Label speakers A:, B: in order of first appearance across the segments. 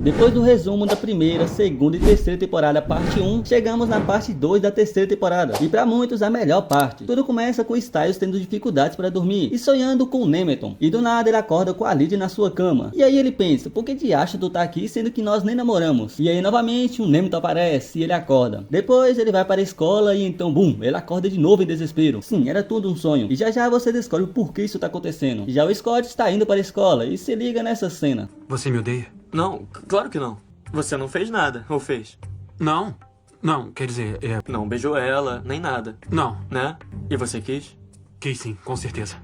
A: Depois do resumo da primeira, segunda e terceira temporada parte 1, chegamos na parte 2 da terceira temporada, e pra muitos a melhor parte. Tudo começa com Styles tendo dificuldades para dormir e sonhando com Nemeton, e do nada ele acorda com a Lyd na sua cama. E aí ele pensa, por que de acha tu tá aqui sendo que nós nem namoramos? E aí novamente o Nemeton aparece e ele acorda. Depois ele vai para a escola e então bum, ele acorda de novo em desespero. Sim, era tudo um sonho. E já já você descobre o porquê isso tá acontecendo. E já o Scott está indo para a escola e se liga nessa cena.
B: Você me odeia?
C: Não, claro que não. Você não fez nada, ou fez?
B: Não. Não, quer dizer,
C: Não beijou ela, nem nada,
B: Não.
C: né? E você quis?
B: Quis sim, com certeza.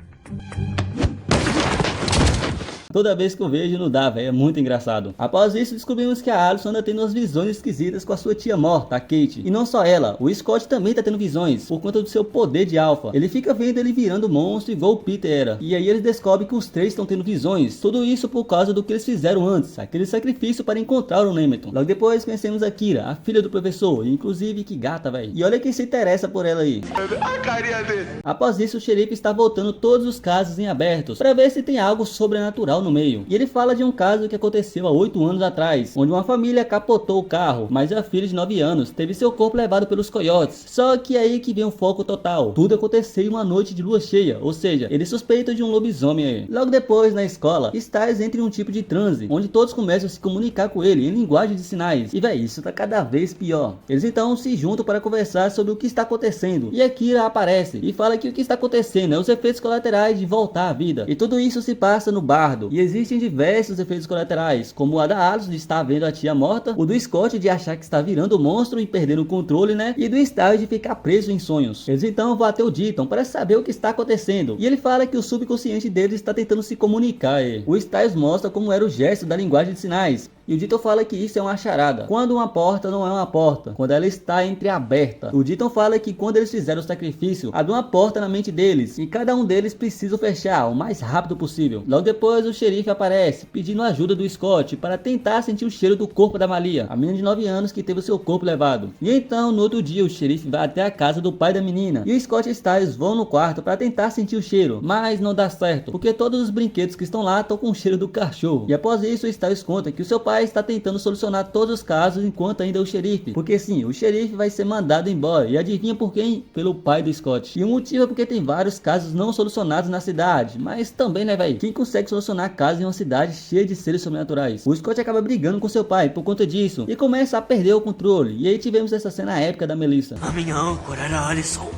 A: Toda vez que eu vejo não dá, velho, é muito engraçado. Após isso, descobrimos que a Allison anda tendo umas visões esquisitas com a sua tia morta, a Kate. E não só ela, o Scott também tá tendo visões, por conta do seu poder de alfa. Ele fica vendo ele virando monstro igual o Peter era. E aí eles descobrem que os três estão tendo visões. Tudo isso por causa do que eles fizeram antes, aquele sacrifício para encontrar o Nemeton. Logo depois conhecemos a Kira, a filha do professor, e inclusive que gata, velho. E olha quem se interessa por ela aí.
D: A carinha dele.
A: Após isso, o xerife está voltando todos os casos em abertos, para ver se tem algo sobrenatural no meio. E ele fala de um caso que aconteceu há 8 anos atrás, onde uma família capotou o carro, mas a filha de 9 anos teve seu corpo levado pelos coiotes. Só que aí que vem o foco total. Tudo aconteceu em uma noite de lua cheia, ou seja, eles suspeitam de um lobisomem aí. Logo depois, na escola, Styles entra em um tipo de transe, onde todos começam a se comunicar com ele em linguagem de sinais. E véi, isso tá cada vez pior. Eles então se juntam para conversar sobre o que está acontecendo. E a Kira aparece e fala que o que está acontecendo é os efeitos colaterais de voltar à vida. E tudo isso se passa no bardo. E existem diversos efeitos colaterais, como o da Allison de estar vendo a tia morta, o do Scott de achar que está virando monstro e perdendo o controle, né? E do Styles de ficar preso em sonhos. Eles então vão até o Deaton para saber o que está acontecendo. E ele fala que o subconsciente deles está tentando se comunicar. O Styles mostra como era o gesto da linguagem de sinais. E o Deaton fala que isso é uma charada. Quando uma porta não é uma porta, quando ela está entreaberta. O Deaton fala que quando eles fizeram o sacrifício, abriu uma porta na mente deles, e cada um deles precisa fechar o mais rápido possível. Logo depois o xerife aparece, pedindo ajuda do Scott para tentar sentir o cheiro do corpo da Malia, a menina de 9 anos que teve o seu corpo levado. E então, no outro dia, o xerife vai até a casa do pai da menina, e o Scott e Styles vão no quarto para tentar sentir o cheiro, mas não dá certo, porque todos os brinquedos que estão lá estão com o cheiro do cachorro. E após isso, o Styles conta que o seu pai está tentando solucionar todos os casos enquanto ainda é o xerife, porque sim, o xerife vai ser mandado embora, e adivinha por quem? Pelo pai do Scott. E o motivo é porque tem vários casos não solucionados na cidade, mas também, né, velho, quem consegue solucionar casos em uma cidade cheia de seres sobrenaturais? O Scott acaba brigando com seu pai por conta disso, e começa a perder o controle, e aí tivemos essa cena épica da Melissa.
E: A minha âncora era Alison.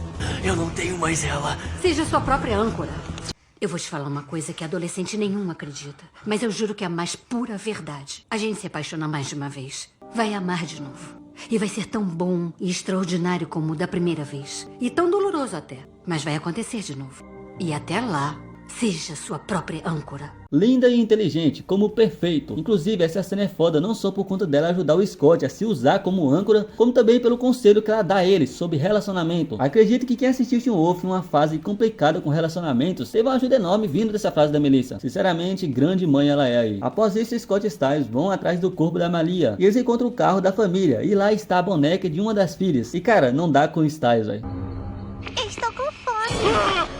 E: Eu não tenho mais ela.
F: Seja sua própria âncora. Eu vou te falar uma coisa que adolescente nenhum acredita. Mas eu juro que é a mais pura verdade. A gente se apaixona mais de uma vez. Vai amar de novo. E vai ser tão bom e extraordinário como o da primeira vez. E tão doloroso até. Mas vai acontecer de novo. E até lá, seja sua própria âncora.
A: Linda e inteligente, como perfeito. Inclusive essa cena é foda não só por conta dela ajudar o Scott a se usar como âncora, como também pelo conselho que ela dá a ele sobre relacionamento. Acredito que quem assistiu Teen Wolf em uma fase complicada com relacionamentos teve uma ajuda enorme vindo dessa frase da Melissa. Sinceramente, grande mãe ela é aí. Após isso, Scott e Styles vão atrás do corpo da Malia e eles encontram o carro da família, e lá está a boneca de uma das filhas. E cara, não dá com o Styles, velho.
G: Estou com fome.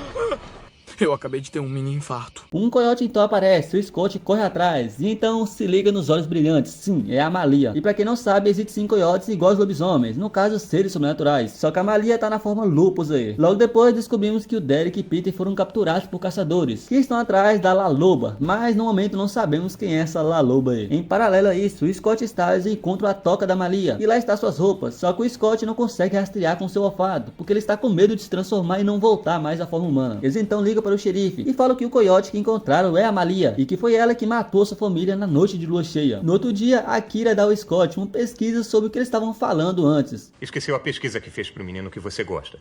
B: Eu acabei de ter um mini infarto.
A: Um coiote então aparece, o Scott corre atrás, e então se liga nos olhos brilhantes. Sim, é a Malia. E pra quem não sabe, existem 5 coiotes iguais aos lobisomens, no caso seres sobrenaturais. Só que a Malia tá na forma lupus aí. Logo depois descobrimos que o Derek e Peter foram capturados por caçadores, que estão atrás da La Loba, mas no momento não sabemos quem é essa La Loba aí. Em paralelo a isso, o Scott e Styles encontram a toca da Malia, e lá está suas roupas, só que o Scott não consegue rastrear com seu olfato, porque ele está com medo de se transformar e não voltar mais à forma humana. Eles então ligam para o xerife e falam que o coiote que encontraram é a Malia, e que foi ela que matou sua família na noite de lua cheia. No outro dia, a Kira dá ao Scott uma pesquisa sobre o que eles estavam falando antes.
D: Esqueceu a pesquisa que fez pro menino que você gosta.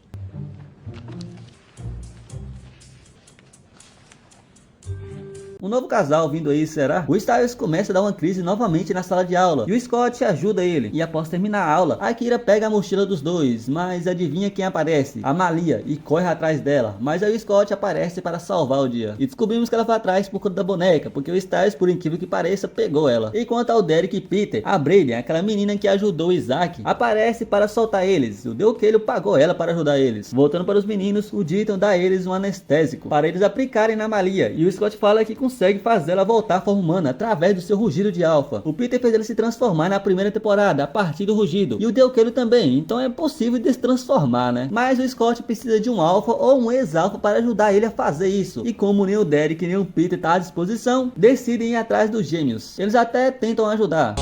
A: Um novo casal vindo aí, será? O Styles começa a dar uma crise novamente na sala de aula, e o Scott ajuda ele. E após terminar a aula, a Kira pega a mochila dos dois, mas adivinha quem aparece? A Malia, e corre atrás dela. Mas aí o Scott aparece para salvar o dia. E descobrimos que ela foi atrás por conta da boneca, porque o Styles, por incrível que pareça, pegou ela. Enquanto ao Derek e Peter, a Brady, aquela menina que ajudou o Isaac, aparece para soltar eles. O Deuquelho pagou ela para ajudar eles. Voltando para os meninos, o Deaton dá a eles um anestésico para eles aplicarem na Malia. E o Scott fala que com consegue fazer ela voltar à forma humana através do seu rugido de alfa. O Peter fez ele se transformar na primeira temporada a partir do rugido, e o Deoqueiro também, então é possível de se transformar, né? Mas o Scott precisa de um alfa ou um ex-alfa para ajudar ele a fazer isso, e como nem o Derek nem o Peter tá à disposição, decidem ir atrás dos gêmeos. Eles até tentam ajudar.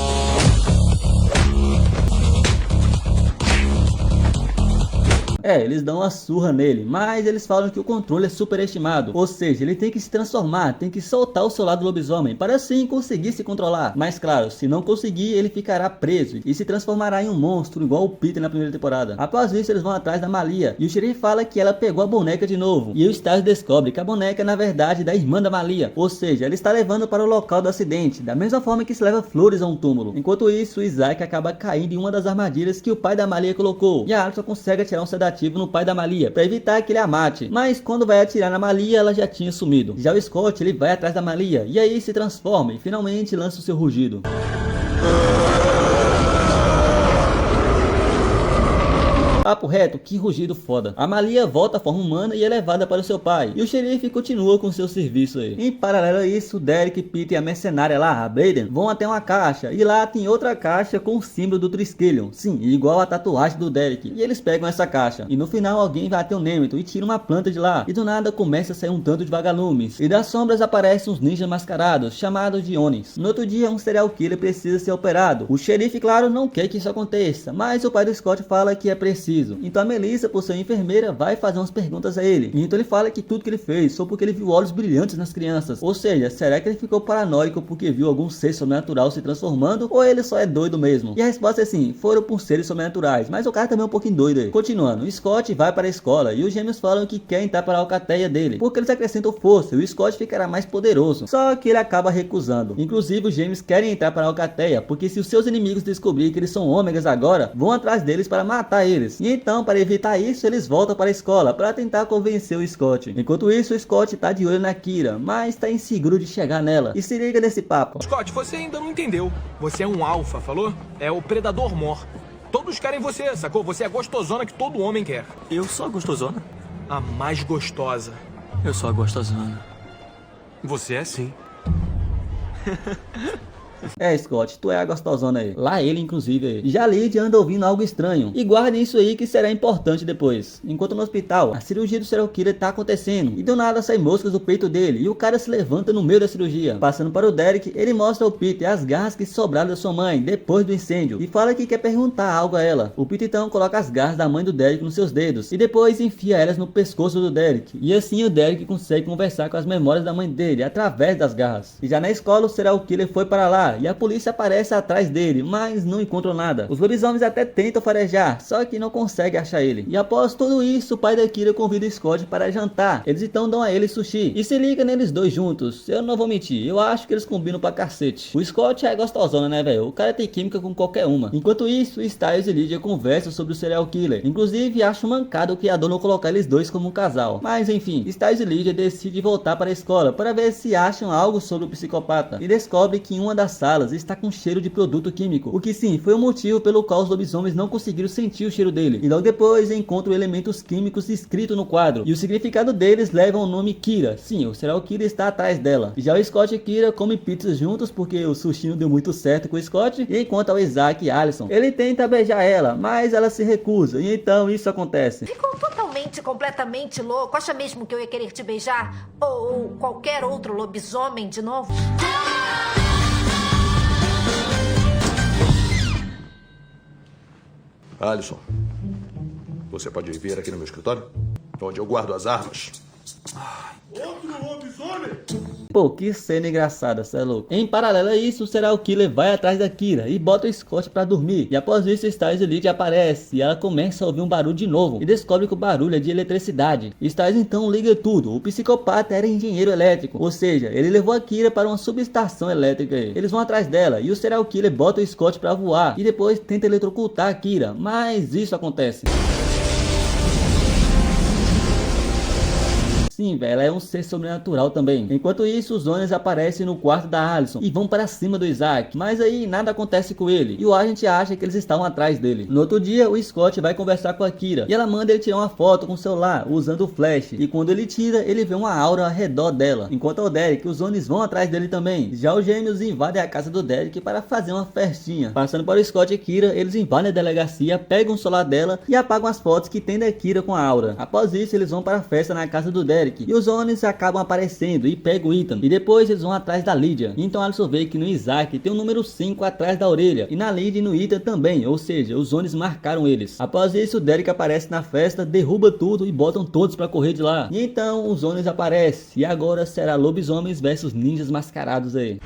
A: Eles dão uma surra nele, mas eles falam que o controle é superestimado, ou seja, ele tem que se transformar, tem que soltar o seu lado lobisomem, para assim conseguir se controlar. Mas claro, se não conseguir, ele ficará preso e se transformará em um monstro igual o Peter na primeira temporada. Após isso, eles vão atrás da Malia, e o xerife fala que ela pegou a boneca de novo, e o Stiles descobre que a boneca é na verdade da irmã da Malia, ou seja, ela está levando para o local do acidente, da mesma forma que se leva flores a um túmulo. Enquanto isso, o Isaac acaba caindo em uma das armadilhas que o pai da Malia colocou, e a Alison consegue atirar um sedativo no pai da Malia para evitar que ele a mate, mas quando vai atirar na Malia ela já tinha sumido. Já o Scott ele vai atrás da Malia e aí se transforma e finalmente lança o seu rugido. Papo reto, que rugido foda. A Malia volta à forma humana e é levada para o seu pai, e o xerife continua com seu serviço aí. Em paralelo a isso, Derek, Peter e a mercenária lá, a Brayden, vão até uma caixa, e lá tem outra caixa com o símbolo do Triskelion, sim, igual a tatuagem do Derek, e eles pegam essa caixa, e no final alguém vai até o Nemeton e tira uma planta de lá, e do nada começa a sair um tanto de vagalumes, e das sombras aparecem uns ninjas mascarados, chamados de Onins. No outro dia, um serial killer precisa ser operado. O xerife, claro, não quer que isso aconteça, mas o pai do Scott fala que é preciso. Então a Melissa, por ser enfermeira, vai fazer umas perguntas a ele. E então ele fala que tudo que ele fez foi porque ele viu olhos brilhantes nas crianças. Ou seja, será que ele ficou paranoico porque viu algum ser sobrenatural se transformando? Ou ele só é doido mesmo? E a resposta é sim, foram por seres sobrenaturais. Mas o cara também é um pouquinho doido aí. Continuando, o Scott vai para a escola e os gêmeos falam que quer entrar para a alcateia dele, porque eles acrescentam força e o Scott ficará mais poderoso. Só que ele acaba recusando. Inclusive os gêmeos querem entrar para a alcateia, porque se os seus inimigos descobrirem que eles são ômegas agora, vão atrás deles para matar eles. E então, para evitar isso, eles voltam para a escola para tentar convencer o Scott. Enquanto isso, o Scott tá de olho na Kira, mas tá inseguro de chegar nela. E se liga nesse papo.
B: Scott, você ainda não entendeu. Você é um alfa, falou? É o predador mor. Todos querem você, sacou? Você é a gostosona que todo homem quer.
C: Eu sou a gostosona?
B: A mais gostosa.
C: Eu sou a gostosona.
B: Você é sim.
A: Scott, tu é a gostosona aí. Lá ele, inclusive, aí. Já Lid anda ouvindo algo estranho. E guardem isso aí que será importante depois. Enquanto no hospital, a cirurgia do serial killer tá acontecendo. E do nada saem moscas do peito dele. E o cara se levanta no meio da cirurgia. Passando para o Derek, ele mostra ao Peter as garras que sobraram da sua mãe depois do incêndio. E fala que quer perguntar algo a ela. O Peter então coloca as garras da mãe do Derek nos seus dedos. E depois enfia elas no pescoço do Derek. E assim o Derek consegue conversar com as memórias da mãe dele através das garras. E já na escola, o serial killer foi para lá. E a polícia aparece atrás dele, mas não encontram nada. Os lobisomens até tentam farejar, só que não conseguem achar ele. E após tudo isso, o pai da Kira convida o Scott para jantar. Eles então dão a ele sushi. E se liga neles dois juntos. Eu não vou mentir, eu acho que eles combinam pra cacete. O Scott é gostosona, né, velho? O cara tem química com qualquer uma. Enquanto isso, Stiles e Lydia conversam sobre o serial killer. Inclusive, acho mancado o criador não colocar eles dois como um casal. Mas enfim, Stiles e Lydia decidem voltar para a escola para ver se acham algo sobre o psicopata. E descobre que em uma das salas está com cheiro de produto químico, o que sim foi o motivo pelo qual os lobisomens não conseguiram sentir o cheiro dele. E logo depois encontram elementos químicos escritos no quadro, e o significado deles leva ao nome Kira. Sim, o serial killer está atrás dela. E já o Scott e Kira comem pizzas juntos porque o sushi não deu muito certo com o Scott. E enquanto ao Isaac e Alison, ele tenta beijar ela, mas ela se recusa, e então isso acontece.
H: Ficou totalmente, completamente louco? Acha mesmo que eu ia querer te beijar? Ou qualquer outro lobisomem de novo?
I: Alisson, você pode vir aqui no meu escritório? Onde eu guardo as armas. Outro lobisomem!
A: Pô, que cena engraçada, cê é louco. Em paralelo a isso, o serial killer vai atrás da Kira e bota o Scott pra dormir. E após isso, Stiles e Lydia aparece e ela começa a ouvir um barulho de novo e descobre que o barulho é de eletricidade. Stiles então liga tudo. O psicopata era engenheiro elétrico, ou seja, ele levou a Kira para uma subestação elétrica. Eles vão atrás dela e o serial killer bota o Scott pra voar e depois tenta eletrocutar a Kira, mas isso acontece. Sim, velho, ela é um ser sobrenatural também. Enquanto isso, os Onis aparecem no quarto da Allison e vão para cima do Isaac, mas aí nada acontece com ele e o agente acha que eles estavam atrás dele. No outro dia, o Scott vai conversar com a Kira e ela manda ele tirar uma foto com o celular usando o flash, e quando ele tira, ele vê uma aura ao redor dela. Enquanto o Derek, os Onis vão atrás dele também. Já os gêmeos invadem a casa do Derek para fazer uma festinha. Passando para o Scott e Kira, eles invadem a delegacia, pegam o celular dela e apagam as fotos que tem da Kira com a aura. Após isso, eles vão para a festa na casa do Derek e os Onis acabam aparecendo e pegam o Ethan, e depois eles vão atrás da Lydia. Então Alison vê que no Isaac tem o número 5 atrás da orelha e na Lydia e no Ethan também, ou seja, os Onis marcaram eles. Após isso, o Derek aparece na festa, derruba tudo e botam todos para correr de lá. E então os Onis aparecem e agora será lobisomens versus ninjas mascarados aí.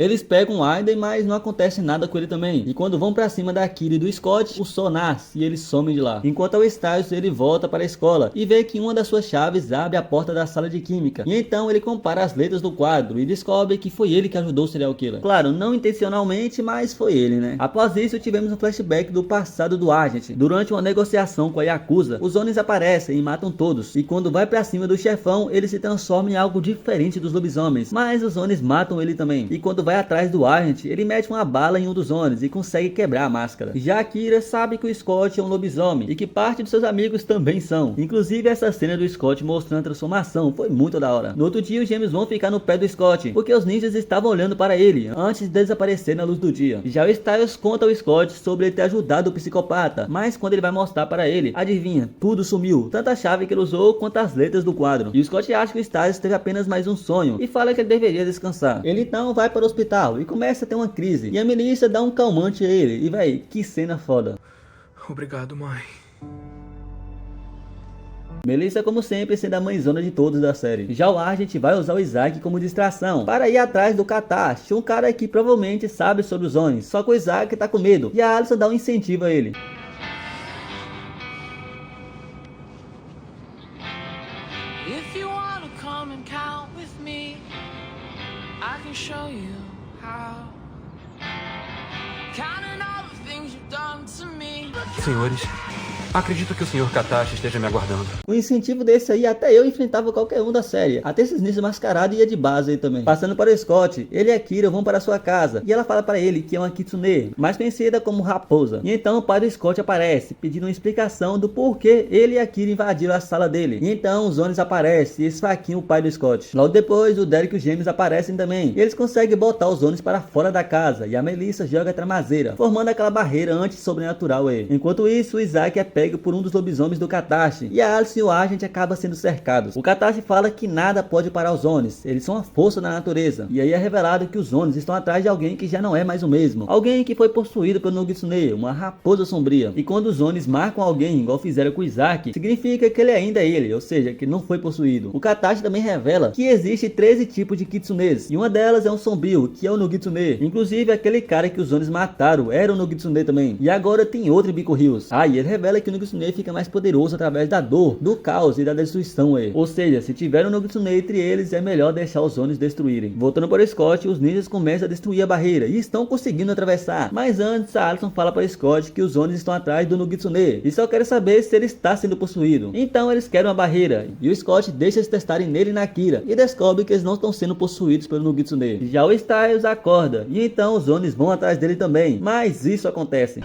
A: Eles pegam o Aiden, mas não acontece nada com ele também. E quando vão pra cima da Kira e do Scott, o sol nasce e eles somem de lá. Enquanto o Styles, ele volta para a escola e vê que uma das suas chaves abre a porta da sala de química. E então ele compara as letras do quadro e descobre que foi ele que ajudou o serial killer. Claro, não intencionalmente, mas foi ele, né? Após isso, tivemos um flashback do passado do agente. Durante uma negociação com a Yakuza, os Onis aparecem e matam todos. E quando vai pra cima do chefão, ele se transforma em algo diferente dos lobisomens. Mas os Onis matam ele também. E quando vai atrás do agente, ele mete uma bala em um dos Onis e consegue quebrar a máscara. Já a Kira sabe que o Scott é um lobisomem e que parte de seus amigos também são. Inclusive essa cena do Scott mostrando a transformação foi muito da hora. No outro dia os gêmeos vão ficar no pé do Scott, porque os ninjas estavam olhando para ele antes de desaparecer na luz do dia. Já o Styles conta ao Scott sobre ele ter ajudado o psicopata, mas quando ele vai mostrar para ele, adivinha, tudo sumiu, tanto a chave que ele usou quanto as letras do quadro. E o Scott acha que o Styles teve apenas mais um sonho e fala que ele deveria descansar. Ele então vai para o hospital e começa a ter uma crise. E a Melissa dá um calmante a ele. E vai, que cena foda.
B: Obrigado, mãe.
A: Melissa, como sempre, sendo a mãezona de todos da série. Já o agente vai usar o Isaac como distração para ir atrás do Katashi, um cara que provavelmente sabe sobre os Onis. Só que o Isaac tá com medo e a Allison dá um incentivo a ele.
J: If you wanna come and count with me, I can show you how. Counting all the things you've done to me.
B: Senhores, acredito que o Sr. Katashi esteja me aguardando.
A: O incentivo desse aí, até eu enfrentava qualquer um da série. Até esses ninjas mascarados ia de base aí também. Passando para o Scott, ele e a Kira vão para sua casa. E ela fala para ele que é uma Kitsune, mais conhecida como Raposa. E então o pai do Scott aparece, pedindo uma explicação do porquê ele e a Kira invadiram a sala dele. E então os Onis aparecem e esfaqueiam o pai do Scott. Logo depois, o Derek e os gêmeos aparecem também. E eles conseguem botar os Onis para fora da casa. E a Melissa joga a tramazeira, formando aquela barreira anti-sobrenatural aí. Enquanto isso, o Isaac é pego por um dos lobisomens do Katashi. E a Alice e o agente acabam sendo cercados. O Katashi fala que nada pode parar os Onis. Eles são a força da natureza. E aí é revelado que os Onis estão atrás de alguém que já não é mais o mesmo. Alguém que foi possuído pelo Nogitsune, uma raposa sombria. E quando os Onis marcam alguém, igual fizeram com o Isaac, significa que ele ainda é ele, ou seja, que não foi possuído. O Katashi também revela que existe 13 tipos de Kitsunes. E uma delas é um sombrio, que é o Nogitsune. Inclusive aquele cara que os Onis mataram era o Nogitsune também. E agora tem outro em Bico Hills. E ele revela que o Nogitsune fica mais poderoso através da dor, do caos e da destruição aí. Ou seja, se tiver um Nogitsune entre eles, é melhor deixar os Onis destruírem. Voltando para o Scott, os ninjas começam a destruir a barreira e estão conseguindo atravessar. Mas antes, a Allison fala para Scott que os Onis estão atrás do Nogitsune e só querem saber se ele está sendo possuído. Então eles querem uma barreira e o Scott deixa eles testarem nele e na Kira e descobre que eles não estão sendo possuídos pelo Nogitsune. Já o Styles acorda e então os Onis vão atrás dele também. Mas isso acontece.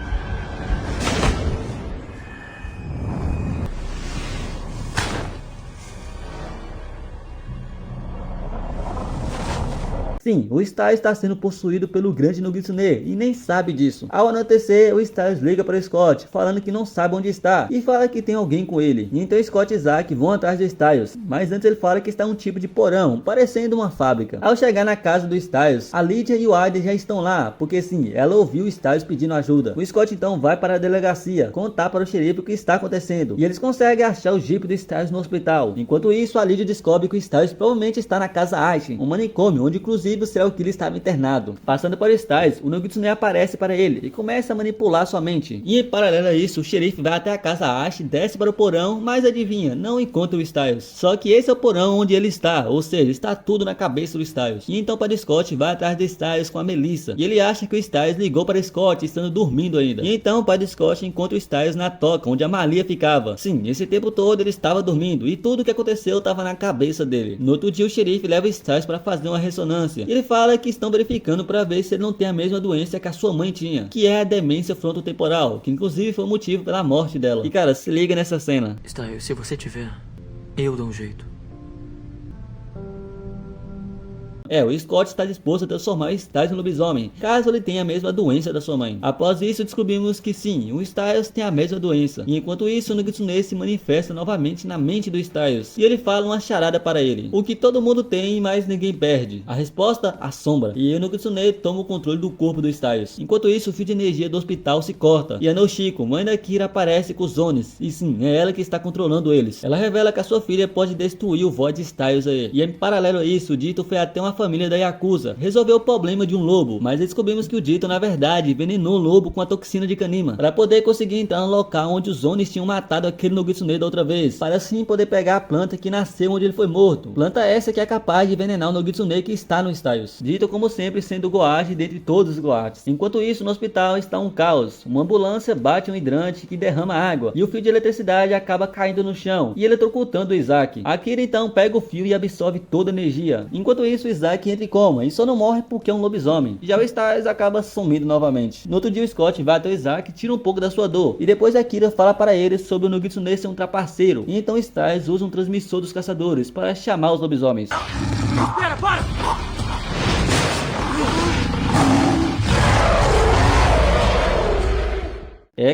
A: Sim, o Styles está sendo possuído pelo grande Nogitsune e nem sabe disso. Ao anoitecer, o Styles liga para o Scott, falando que não sabe onde está e fala que tem alguém com ele. E então Scott e Isaac vão atrás do Styles, mas antes ele fala que está um tipo de porão, parecendo uma fábrica. Ao chegar na casa do Styles, a Lydia e o Aiden já estão lá, porque sim, ela ouviu o Styles pedindo ajuda. O Scott então vai para a delegacia, contar para o xerife o que está acontecendo, e eles conseguem achar o Jeep do Styles no hospital. Enquanto isso, a Lydia descobre que o Styles provavelmente está na casa Aishin, um manicômio, onde inclusive inclusive o serial killer estava internado. Passando para o Styles, o Nogitsune aparece para ele e começa a manipular sua mente. E em paralelo a isso, o xerife vai até a casa Ash, desce para o porão, mas adivinha, não encontra o Styles. Só que esse é o porão onde ele está, ou seja, está tudo na cabeça do Styles. E então Padre Scott vai atrás de Styles com a Melissa, e ele acha que o Styles ligou para Scott estando dormindo ainda. E então o Padre Scott encontra o Styles na toca onde a Malia ficava. Sim, esse tempo todo ele estava dormindo e tudo o que aconteceu estava na cabeça dele. No outro dia o xerife leva o Styles para fazer uma ressonância. E ele fala que estão verificando para ver se ele não tem a mesma doença que a sua mãe tinha, que é a demência frontotemporal, que inclusive foi o motivo pela morte dela. E cara, se liga nessa cena.
E: Styles, se você tiver, eu dou um jeito.
A: O Scott está disposto a transformar o Styles no lobisomem, caso ele tenha a mesma doença da sua mãe. Após isso, descobrimos que sim, o Styles tem a mesma doença. E enquanto isso, o Nogitsune se manifesta novamente na mente do Styles. E ele fala uma charada para ele. O que todo mundo tem, mas ninguém perde. A resposta? A sombra. E o Nogitsune toma o controle do corpo do Styles. Enquanto isso, o fio de energia do hospital se corta. E a Noshiko, mãe da Kira, aparece com os Onis. E sim, é ela que está controlando eles. Ela revela que a sua filha pode destruir o Void Styles aí. E em paralelo a isso, o Dito foi até uma família da Yakuza resolveu o problema de um lobo, mas descobrimos que o Dito na verdade envenenou o lobo com a toxina de Kanima para poder conseguir entrar no local onde os Onis tinham matado aquele Nogitsune da outra vez, para assim poder pegar a planta que nasceu onde ele foi morto. Planta essa que é capaz de envenenar o Nogitsune que está no Styles. Dito como sempre sendo o Goaji dentre todos os Goatis. Enquanto isso, no hospital está um caos. Uma ambulância bate um hidrante que derrama água e o fio de eletricidade acaba caindo no chão e eletrocutando o Isaac. Akira então pega o fio e absorve toda a energia. Enquanto isso, o Isaac entra em coma e só não morre porque é um lobisomem. Já o Styles acaba sumindo novamente. No outro dia, o Scott vai até o Isaac, tira um pouco da sua dor e depois Akira fala para ele sobre o Nogitsune ser um trapaceiro. E então Styles usa um transmissor dos caçadores para chamar os lobisomens.
E: Espera, para!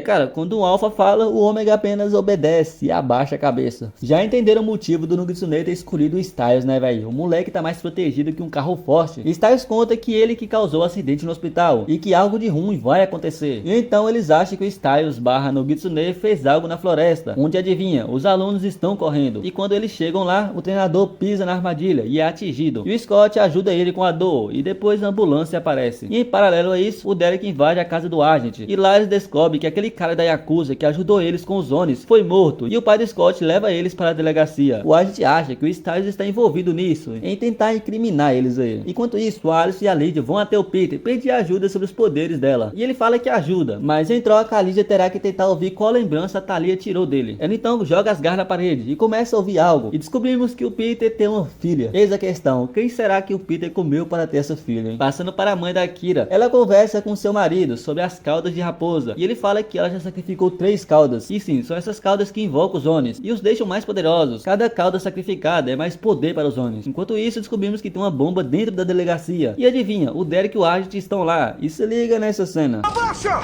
A: Cara, quando um Alpha fala, o Ômega apenas obedece e abaixa a cabeça. Já entenderam o motivo do Nogitsune ter escolhido o Styles, né, velho? O moleque tá mais protegido que um carro forte. Styles conta que ele que causou o acidente no hospital e que algo de ruim vai acontecer. E então eles acham que o Styles / Nogitsune fez algo na floresta, onde adivinha, os alunos estão correndo. E quando eles chegam lá, o treinador pisa na armadilha e é atingido. E o Scott ajuda ele com a dor e depois a ambulância aparece. E em paralelo a isso, o Derek invade a casa do Agent. E lá eles descobrem que aquele cara da Yakuza que ajudou eles com os Onis foi morto e o pai de Scott leva eles para a delegacia. O agente acha que o Styles está envolvido nisso, em tentar incriminar eles aí. Enquanto isso, o Alice e a Lydia vão até o Peter pedir ajuda sobre os poderes dela. E ele fala que ajuda, mas em troca a Lydia terá que tentar ouvir qual lembrança a Thalia tirou dele. Ela então joga as garras na parede e começa a ouvir algo. E descobrimos que o Peter tem uma filha. Eis a questão, quem será que o Peter comeu para ter essa filha, hein? Passando para a mãe da Akira, ela conversa com seu marido sobre as caudas de raposa. E ele fala que ela já sacrificou 3 caudas. E sim, são essas caudas que invocam os Onis e os deixam mais poderosos. Cada cauda sacrificada é mais poder para os Onis. Enquanto isso, descobrimos que tem uma bomba dentro da delegacia. E adivinha, o Derek e o Agent estão lá. E se liga nessa cena.
B: Abaixa!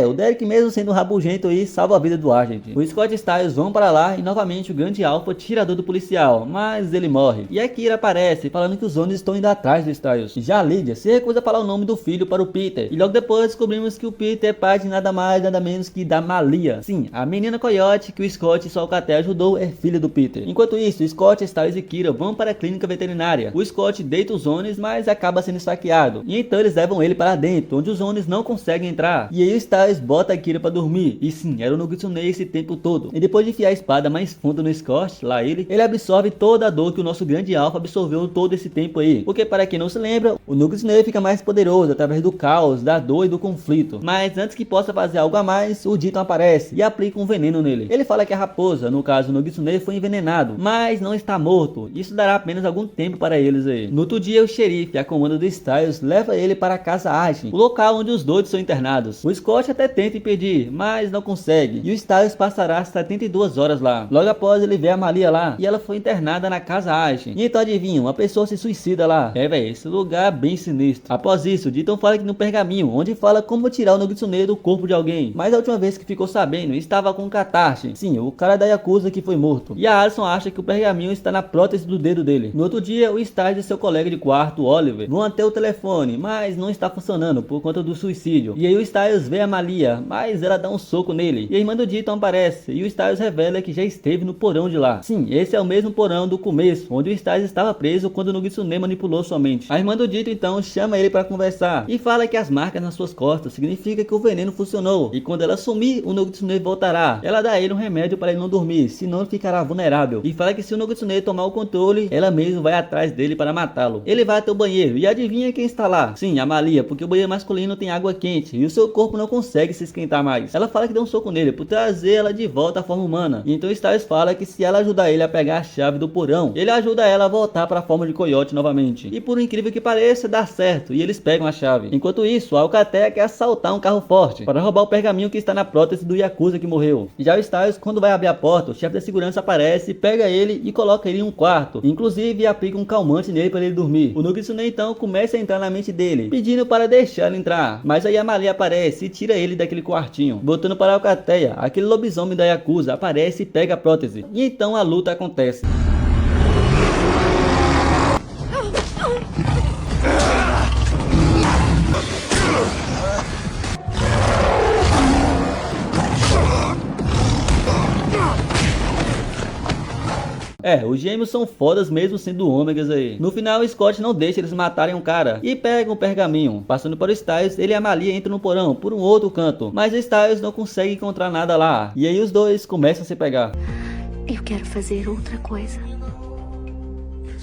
A: O Derek mesmo sendo um rabugento aí salva a vida do Agent. O Scott e Styles vão para lá e novamente o grande Alpha tira a dor do policial, mas ele morre. E a Kira aparece falando que os Onis estão indo atrás do Styles. Já a Lydia se recusa a falar o nome do filho para o Peter. E logo depois descobrimos que o Peter é pai de nada mais nada menos que da Malia. Sim, a menina coiote que o Scott e sua alcatel ajudou é filha do Peter. Enquanto isso, Scott, Styles e Kira vão para a clínica veterinária. O Scott deita os Onis, mas acaba sendo esfaqueado. E então eles levam ele para dentro, onde os Onis não conseguem entrar. E aí o Styles bota a Kira pra dormir. E sim, era o Nogitsune esse tempo todo. E depois de enfiar a espada mais fundo no Scott, lá ele absorve toda a dor que o nosso grande Alpha absorveu todo esse tempo aí. Porque para quem não se lembra, o Nogitsune fica mais poderoso através do caos, da dor e do conflito. Mas antes que possa fazer algo a mais, o Dito aparece e aplica um veneno nele. Ele fala que a raposa, no caso o Nogitsune, foi envenenado, mas não está morto. Isso dará apenas algum tempo para eles aí. No outro dia, o xerife, a comando do Styles, leva ele para a casa Ashen, o local onde os doidos são internados. O Scott até tenta impedir, mas não consegue. E o Styles passará 72 horas lá. Logo após ele vê a Malia lá e ela foi internada na casa Ashen. E então adivinha, uma pessoa se suicida lá. Velho, esse lugar é bem sinistro. Após isso, Dito fala que no pergaminho, onde fala como tirar o Nogitsune do corpo de alguém. Mas a última vez que ficou sabendo, estava com Katashi. Sim, o cara da Yakuza que foi morto. E a Alison acha que o pergaminho está na prótese do dedo dele. No outro dia, o Styles e seu colega de quarto, Oliver, vão até o telefone, mas não está funcionando por conta do suicídio. E aí o Styles vê a Malia, mas ela dá um soco nele. E a irmã do Deaton aparece e o Styles revela que já esteve no porão de lá. Sim, esse é o mesmo porão do começo, onde o Styles estava preso quando o Nogitsune manipulou sua mente. A irmã do Deaton então chama ele para conversar e fala que as marcas nas suas costas significa que o veneno funcionou e quando ela sumir, o Nogitsune voltará. Ela dá a ele um remédio para ele não dormir, senão ele ficará vulnerável. E fala que se o Nogitsune tomar o controle, ela mesmo vai atrás dele para matá-lo. Ele vai até o banheiro e adivinha quem está lá? Sim, a Malia, porque o banheiro masculino tem água quente e o seu corpo não consegue se esquentar mais. Ela fala que deu um soco nele por trazer ela de volta à forma humana. E então Styles fala que se ela ajudar ele a pegar a chave do porão, ele ajuda ela a voltar para a forma de coiote novamente. E por incrível que pareça, dá certo e eles pegam a chave. Enquanto isso, a Alcatea quer assaltar um carro forte para roubar o pergaminho que está na prótese do Yakuza que morreu. E já o Styles, quando vai abrir a porta, o chefe da segurança aparece, pega ele e coloca ele em um quarto. Inclusive aplica um calmante nele para ele dormir. O Nogitsune então começa a entrar na mente dele, pedindo para deixar ele entrar. Mas aí a Malia aparece e tira ele daquele quartinho. Voltando para a Alcatea, aquele lobisomem da Yakuza aparece e pega a prótese. E então a luta acontece. Os gêmeos são fodas mesmo sendo ômegas aí. No final, o Scott não deixa eles matarem um cara e pega um pergaminho. Passando para o Styles, ele e a Malia entram no porão por um outro canto, mas o Styles não consegue encontrar nada lá. E aí os dois começam a se pegar.
F: Eu quero fazer outra coisa.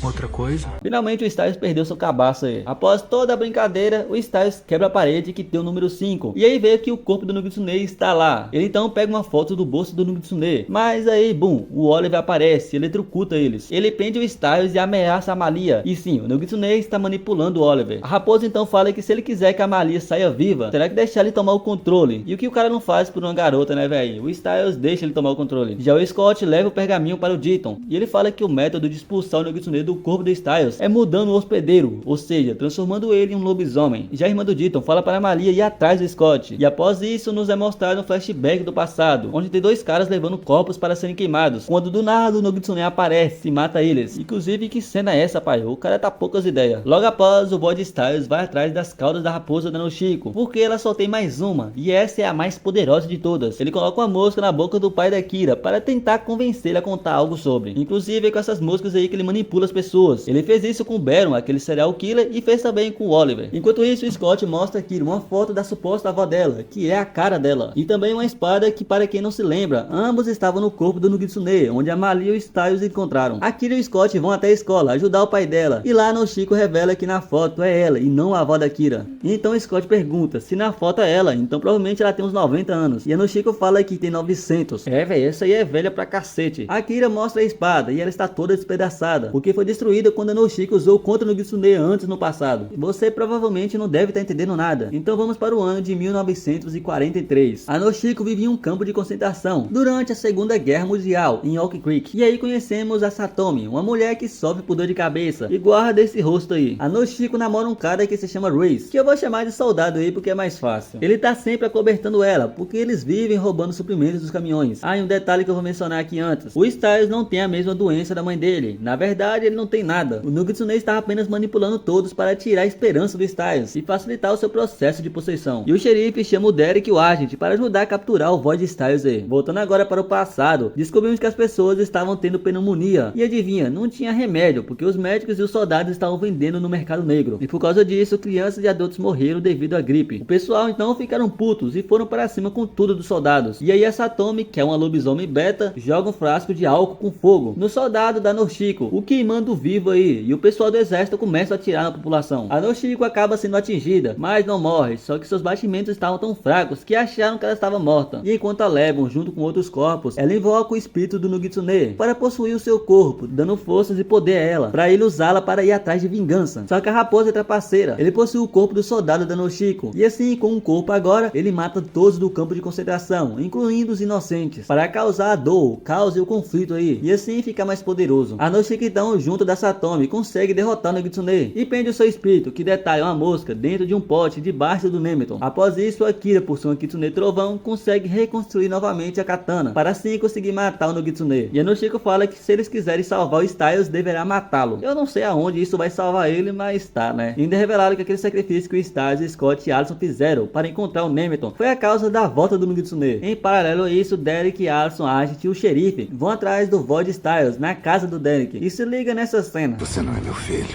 B: Outra coisa?
A: Finalmente o Styles perdeu seu cabaço aí. Após toda a brincadeira, o Styles quebra a parede que tem o número 5. E aí vê que o corpo do Nogitsune está lá. Ele então pega uma foto do bolso do Nogitsune. Mas aí, bum, o Oliver aparece e eletrocuta eles. Ele prende o Styles e ameaça a Malia. E sim, o Nogitsune está manipulando o Oliver. A raposa então fala que se ele quiser que a Malia saia viva, terá que deixar ele tomar o controle. E o que o cara não faz por uma garota, né, velho? O Styles deixa ele tomar o controle. Já o Scott leva o pergaminho para o Deaton. E ele fala que o método de expulsar o Nogitsune do corpo do Styles é mudando o hospedeiro, ou seja, transformando ele em um lobisomem. Já a irmã do Deaton fala para a Malia ir atrás do Scott. E após isso, nos é mostrado um flashback do passado, onde tem dois caras levando corpos para serem queimados, quando do nada o Nogitsune aparece e mata eles. Inclusive, que cena é essa, pai? O cara tá poucas ideias. Logo após, o boy de Styles vai atrás das caudas da raposa da Noshiko, porque ela só tem mais uma, e essa é a mais poderosa de todas. Ele coloca uma mosca na boca do pai da Kira para tentar convencê-la a contar algo sobre. Inclusive, é com essas moscas aí que ele manipula as pessoas. Ele fez isso com o Baron, aquele serial killer, e fez também com o Oliver. Enquanto isso, o Scott mostra aqui uma foto da suposta avó dela, que é a cara dela, e também uma espada que, para quem não se lembra, ambos estavam no corpo do Nogitsune, onde a Malia e o Styles encontraram. A Kira e o Scott vão até a escola ajudar o pai dela, e lá a Noshiko revela que na foto é ela e não a avó da Kira. Então o Scott pergunta se na foto é ela, então provavelmente ela tem uns 90 anos, e a Noshiko fala que tem 900. Velho, essa aí é velha pra cacete. A Kira mostra a espada e ela está toda despedaçada, porque foi destruída quando a Noshiko usou contra o Nogitsune antes no passado. Você provavelmente não deve estar entendendo nada. Então vamos para o ano de 1943. A Noshiko vivia em um campo de concentração durante a Segunda Guerra Mundial em Oak Creek. E aí conhecemos a Satomi, uma mulher que sofre por dor de cabeça. E guarda esse rosto aí. A Noshiko namora um cara que se chama Reis, que eu vou chamar de soldado aí porque é mais fácil. Ele tá sempre acobertando ela, porque eles vivem roubando suprimentos dos caminhões. E um detalhe que eu vou mencionar aqui antes. O Styles não tem a mesma doença da mãe dele. Na verdade, ele não tem nada. O Nogitsune estava apenas manipulando todos para tirar a esperança do Styles e facilitar o seu processo de possessão. E o xerife chama o Derek e o Agent para ajudar a capturar o void Styles aí. Voltando agora para o passado, descobrimos que as pessoas estavam tendo pneumonia. E adivinha, não tinha remédio, porque os médicos e os soldados estavam vendendo no mercado negro. E por causa disso, crianças e adultos morreram devido à gripe. O pessoal então ficaram putos e foram para cima com tudo dos soldados. E aí a Satomi, que é uma lobisomem beta, joga um frasco de álcool com fogo no soldado da Noshiko, o queimando vivo aí. E o pessoal do exército começa a atirar na população. A Noshiko acaba sendo atingida, mas não morre, só que seus batimentos estavam tão fracos que acharam que ela estava morta. E enquanto a levam junto com outros corpos, ela invoca o espírito do Nogitsune para possuir o seu corpo, dando forças e poder a ela, para ele usá-la para ir atrás de vingança. Só que a raposa é trapaceira. Ele possui o corpo do soldado da Noshiko, e assim, com um corpo agora, ele mata todos do campo de concentração, incluindo os inocentes, para causar a dor, o caos e o conflito aí, e assim ficar mais poderoso. A Noshiko então junta junto da Satomi consegue derrotar o Nogitsune e prende o seu espírito, que detalha uma mosca dentro de um pote debaixo do Nemeton. Após isso, Akira, por ser um Kitsune trovão, consegue reconstruir novamente a katana, para assim conseguir matar o Nogitsune. E a Noshiko fala que se eles quiserem salvar o Styles, deverá matá-lo. Eu não sei aonde isso vai salvar ele, mas tá, né? E ainda revelaram que aquele sacrifício que o Styles, Scott e Allison fizeram para encontrar o Nemeton foi a causa da volta do Nogitsune. Em paralelo a isso, Derek, Allison, Agit e o xerife vão atrás do Void Styles na casa do Derek. E se liga nessa cena.
E: Você não é meu filho.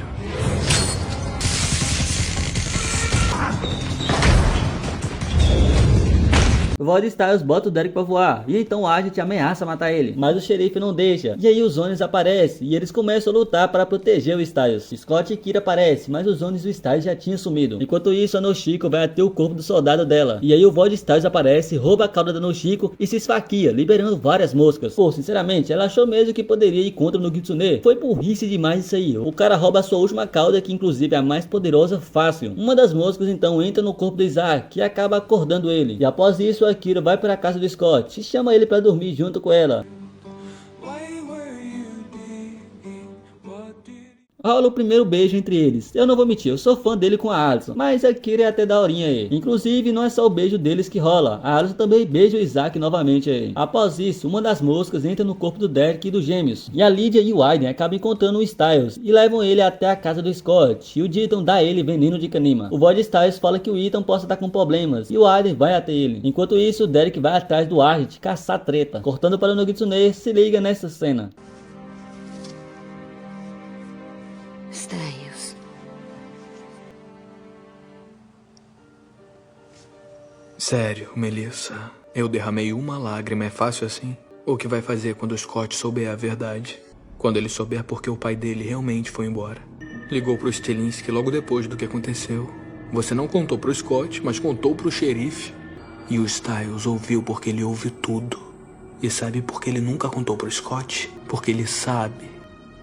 A: O Void Styles bota o Derek pra voar, e então o Agit ameaça matar ele, mas o xerife não deixa, e aí os Onis aparecem, e eles começam a lutar para proteger o Styles. Scott e Kira aparecem, mas os Onis e o Styles já tinham sumido. Enquanto isso, a Noshiko vai até o corpo do soldado dela, e aí o Void Styles aparece, rouba a cauda da Noshiko e se esfaqueia, liberando várias moscas. Pô, sinceramente, ela achou mesmo que poderia ir contra o Nogitsune. Foi burrice demais isso aí. O cara rouba a sua última cauda, que inclusive é a mais poderosa, fácil. Uma das moscas então entra no corpo do Isaac, e acaba acordando ele, e após isso Akira vai para a casa do Scott e chama ele para dormir junto com ela. Rola o primeiro beijo entre eles. Eu não vou mentir, eu sou fã dele com a Allison, mas a Kira é até daorinha aí. Inclusive, não é só o beijo deles que rola, a Allison também beija o Isaac novamente aí. Após isso, uma das moscas entra no corpo do Derek e dos gêmeos, e a Lydia e o Aiden acabam encontrando o Styles e levam ele até a casa do Scott, e o Ethan dá a ele veneno de Kanima. O Void Styles fala que o Ethan possa estar com problemas, e o Aiden vai até ele. Enquanto isso, o Derek vai atrás do Agit caçar treta. Cortando para o Nogitsune, se liga nessa cena.
F: Styles.
B: Sério, Melissa. Eu derramei uma lágrima, é fácil assim? O que vai fazer quando o Scott souber a verdade? Quando ele souber porque o pai dele realmente foi embora. Ligou pro Stilinski logo depois do que aconteceu. Você não contou pro Scott, mas contou pro xerife. E o Styles ouviu porque ele ouve tudo. E sabe por que ele nunca contou pro Scott? Porque ele sabe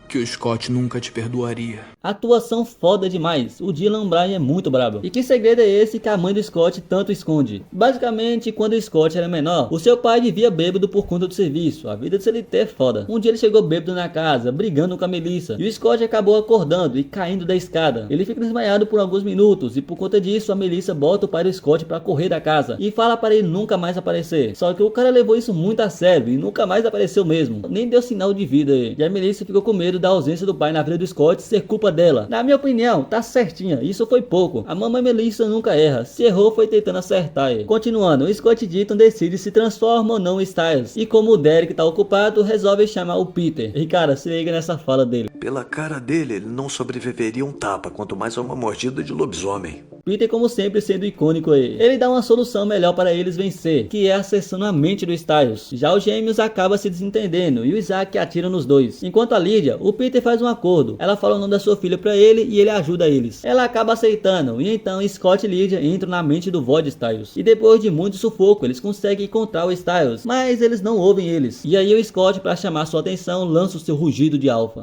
B: que o Scott nunca te perdoaria.
A: Atuação foda demais, o Dylan Bryan é muito brabo. E que segredo é esse que a mãe do Scott tanto esconde? Basicamente, quando o Scott era menor, o seu pai vivia bêbado por conta do serviço. A vida de CLT é foda. Um dia ele chegou bêbado na casa, brigando com a Melissa, e o Scott acabou acordando e caindo da escada. Ele fica desmaiado por alguns minutos, e por conta disso a Melissa bota o pai do Scott pra correr da casa, e fala para ele nunca mais aparecer. Só que o cara levou isso muito a sério, e nunca mais apareceu mesmo. Nem deu sinal de vida aí. E a Melissa ficou com medo da ausência do pai na vida do Scott ser culpa dela. Na minha opinião, tá certinha, isso foi pouco. A mamãe Melissa nunca erra, se errou foi tentando acertar aí. Continuando, o Scott Deaton decide se transforma ou não em Styles, e como o Derek tá ocupado, resolve chamar o Peter. E cara, se liga nessa fala dele.
E: Pela cara dele, ele não sobreviveria a um tapa, quanto mais a uma mordida de lobisomem.
A: Peter, como sempre, sendo icônico aí. Ele dá uma solução melhor para eles vencer, que é acessando a mente do Styles. Já os gêmeos acabam se desentendendo, e o Isaac atira nos dois. Enquanto a Lydia, o Peter faz um acordo. Ela fala o nome da sua filha para ele e ele ajuda eles. Ela acaba aceitando, e então Scott e Lydia entram na mente do Void Styles. E depois de muito sufoco, eles conseguem encontrar o Styles, mas eles não ouvem eles. E aí o Scott, para chamar sua atenção, lança o seu rugido de alfa.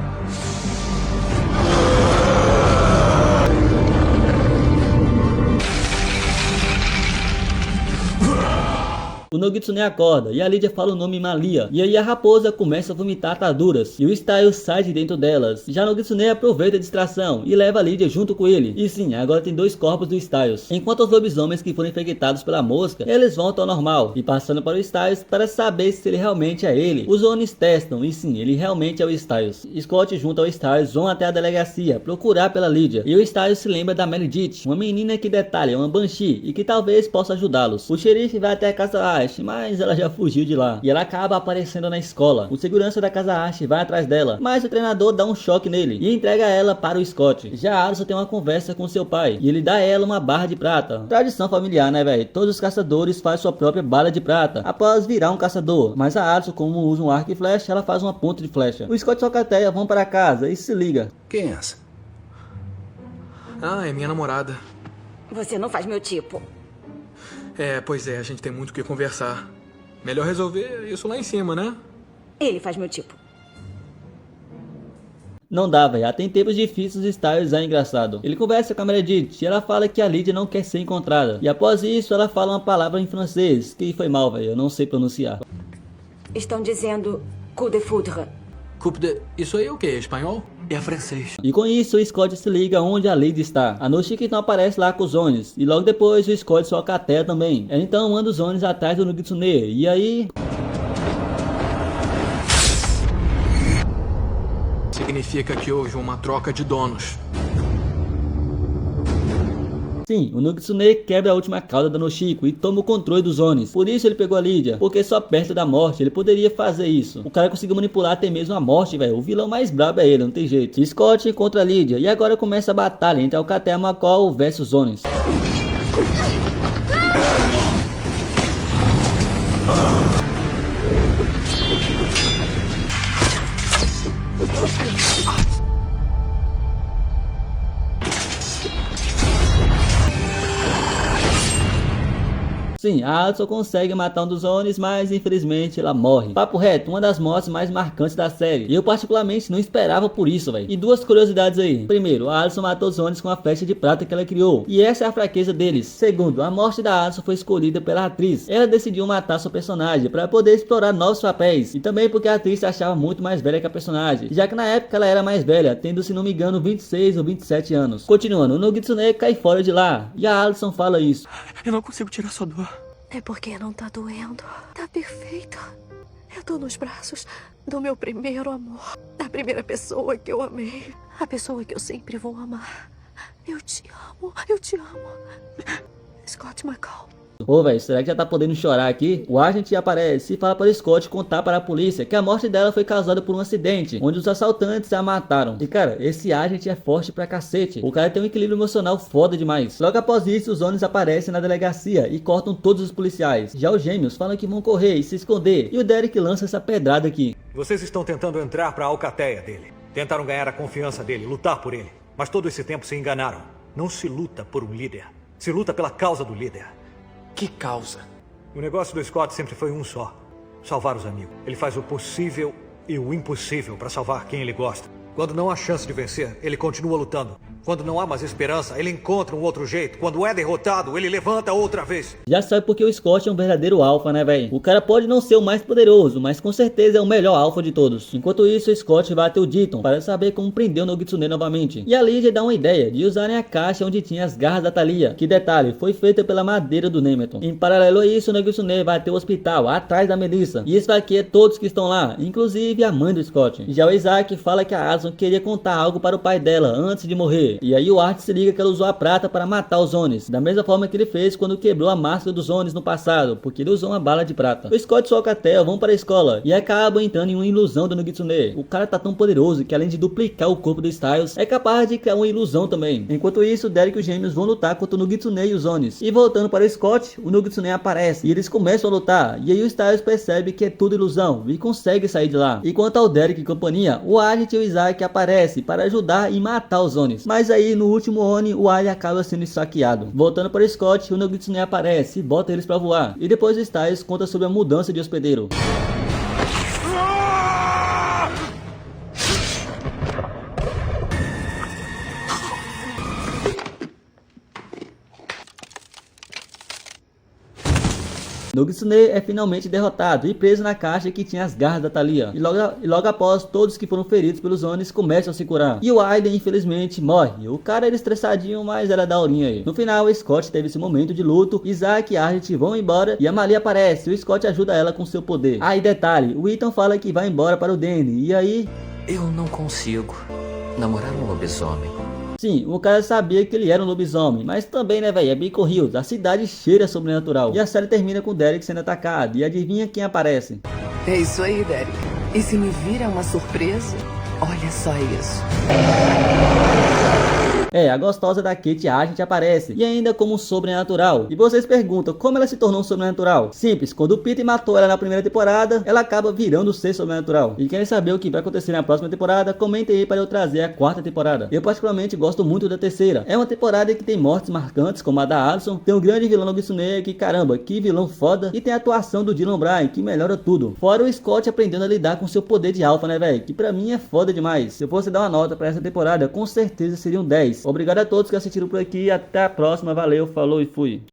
A: O Nogitsune acorda e a Lydia fala o nome Malia. E aí a raposa começa a vomitar ataduras e o Styles sai de dentro delas. Já o Nogitsune aproveita a distração e leva a Lydia junto com ele. E sim, agora tem dois corpos do Styles. Enquanto os lobisomens que foram infectados pela mosca, eles voltam ao normal. E passando para o Styles para saber se ele realmente é ele, os Onis testam e sim, ele realmente é o Styles. Scott junto ao Styles vão até a delegacia procurar pela Lydia. E o Styles se lembra da Meredith, uma menina que detalha uma Banshee e que talvez possa ajudá-los. O xerife vai até a casa Ash, mas ela já fugiu de lá. E ela acaba aparecendo na escola. O segurança da casa Ash vai atrás dela, mas o treinador dá um choque nele e entrega ela para o Scott. Já a Allison tem uma conversa com seu pai e ele dá a ela uma barra de prata. Tradição familiar, né, velho? Todos os caçadores fazem sua própria bala de prata após virar um caçador. Mas a Allison, como usa um arco e flecha, ela faz uma ponta de flecha. O Scott e Socateia vão para casa e se liga.
E: Quem é essa?
B: Ah, é minha namorada.
G: Você não faz meu tipo.
B: É, pois é, a gente tem muito o que conversar. Melhor resolver isso lá em cima, né?
G: Ele faz meu tipo.
A: Não dá, velho. Tem tempos difíceis, Styles é engraçado. Ele conversa com a Meredith e ela fala que a Lydia não quer ser encontrada. E após isso, ela fala uma palavra em francês, que foi mal, velho. Eu não sei pronunciar.
G: Estão dizendo coup de foudre.
B: Coupe de... Isso aí é o quê? Espanhol? É francês.
A: E com isso, o Scott se liga onde a Lady está. A Noshiki então aparece lá com os Onis. E logo depois, o Scott soca a Thea também. Ela então manda os Onis atrás do Nogitsune. E aí...
B: Significa que houve uma troca de donos.
A: Sim, o Nogitsune quebra a última cauda da Noshiko e toma o controle dos Onis. Por isso ele pegou a Lydia, porque só perto da morte ele poderia fazer isso. O cara conseguiu manipular até mesmo a morte, velho. O vilão mais brabo é ele, não tem jeito. Scott contra a Lydia. E agora começa a batalha entre Alcatel McCall versus Onis. Sim, a Alison consegue matar um dos Onis, mas infelizmente ela morre. Papo reto, uma das mortes mais marcantes da série. E eu particularmente não esperava por isso, velho. E duas curiosidades aí. Primeiro, a Alison matou os Onis com a flecha de prata que ela criou. E essa é a fraqueza deles. Segundo, a morte da Alison foi escolhida pela atriz. Ela decidiu matar seu personagem para poder explorar novos papéis. E também porque a atriz se achava muito mais velha que a personagem. Já que na época ela era mais velha, tendo, se não me engano, 26 ou 27 anos. Continuando, o Nogitsune cai fora de lá. E a Alison fala isso.
B: Eu não consigo tirar sua dor.
K: É porque não tá doendo. Tá perfeita. Eu tô nos braços do meu primeiro amor. Da primeira pessoa que eu amei. A pessoa que eu sempre vou amar. Eu te amo. Eu te amo. Scott McCall.
A: Ô, velho, será que já tá podendo chorar aqui? O agente aparece e fala para o Scott contar para a polícia que a morte dela foi causada por um acidente, onde os assaltantes a mataram. E cara, esse agente é forte pra cacete. O cara tem um equilíbrio emocional foda demais. Logo após isso, os Onis aparecem na delegacia e cortam todos os policiais. Já os gêmeos falam que vão correr e se esconder. E o Derek lança essa pedrada aqui.
L: Vocês estão tentando entrar pra alcateia dele. Tentaram ganhar a confiança dele, lutar por ele. Mas todo esse tempo se enganaram. Não se luta por um líder. Se luta pela causa do líder.
B: Que causa?
L: O negócio do Scott sempre foi um só: salvar os amigos. Ele faz o possível e o impossível para salvar quem ele gosta. Quando não há chance de vencer, ele continua lutando. Quando não há mais esperança, ele encontra um outro jeito. Quando é derrotado, ele levanta outra vez.
A: Já sabe porque o Scott é um verdadeiro alfa, né, velho? O cara pode não ser o mais poderoso, mas com certeza é o melhor alfa de todos. Enquanto isso, o Scott vai até o Ditton para saber como prender o Nogitsune novamente. E a Lydia dá uma ideia de usarem a caixa onde tinha as garras da Thalia, que, detalhe, foi feita pela madeira do Nemeton. Em paralelo a isso, o Nogitsune vai até o hospital, atrás da Melissa, e esfaqueia todos que estão lá, inclusive a mãe do Scott. Já o Isaac fala que a Alison queria contar algo para o pai dela antes de morrer. E aí o Art se liga que ela usou a prata para matar os Onis, da mesma forma que ele fez quando quebrou a máscara dos Onis no passado, porque ele usou uma bala de prata. O Scott e o Alcatel vão para a escola e acabam entrando em uma ilusão do Nogitsune. O cara tá tão poderoso que além de duplicar o corpo do Styles, é capaz de criar uma ilusão também. Enquanto isso, Derek e os gêmeos vão lutar contra o Nogitsune e os Onis. E voltando para o Scott, o Nogitsune aparece e eles começam a lutar. E aí o Styles percebe que é tudo ilusão e consegue sair de lá. E quanto ao Derek e companhia, o Agent e o Isaac aparecem para ajudar e matar os Onis. Mas aí no último Oni, o Ali acaba sendo esfaqueado. Voltando para o Scott, o Nogitsune aparece e bota eles para voar. E depois o Styles conta sobre a mudança de hospedeiro. Nogitsune é finalmente derrotado e preso na caixa que tinha as garras da Thalia. E logo após, todos que foram feridos pelos Onis começam a se curar. E o Aiden, infelizmente, morre. O cara era estressadinho, mas era daorinha aí. No final, o Scott teve esse momento de luto. Isaac e Argent vão embora e a Malia aparece. O Scott ajuda ela com seu poder. Aí, detalhe, o Ethan fala que vai embora para o Danny. E aí...
M: Eu não consigo namorar um lobisomem.
A: Sim, o cara sabia que ele era um lobisomem, mas também, né, velho, é Beacon Hills, a cidade cheira sobrenatural. E a série termina com o Derek sendo atacado, e adivinha quem aparece?
N: É isso aí, Derek. E se me vir é uma surpresa, olha só isso.
A: É, a gostosa da Kate Agent aparece, e ainda como sobrenatural. E vocês perguntam, como ela se tornou sobrenatural? Simples, quando o Peter matou ela na primeira temporada, ela acaba virando ser sobrenatural. E querem saber o que vai acontecer na próxima temporada? Comentem aí para eu trazer a quarta temporada. Eu particularmente gosto muito da terceira. É uma temporada que tem mortes marcantes, como a da Alison, tem um grande vilão Nogitsune, que caramba, que vilão foda, e tem a atuação do Dylan Bryan, que melhora tudo. Fora o Scott aprendendo a lidar com seu poder de alfa, né, velho? Que pra mim é foda demais. Se eu fosse dar uma nota pra essa temporada, com certeza seria um 10. Obrigado a todos que assistiram por aqui. Até a próxima. Valeu, falou e fui.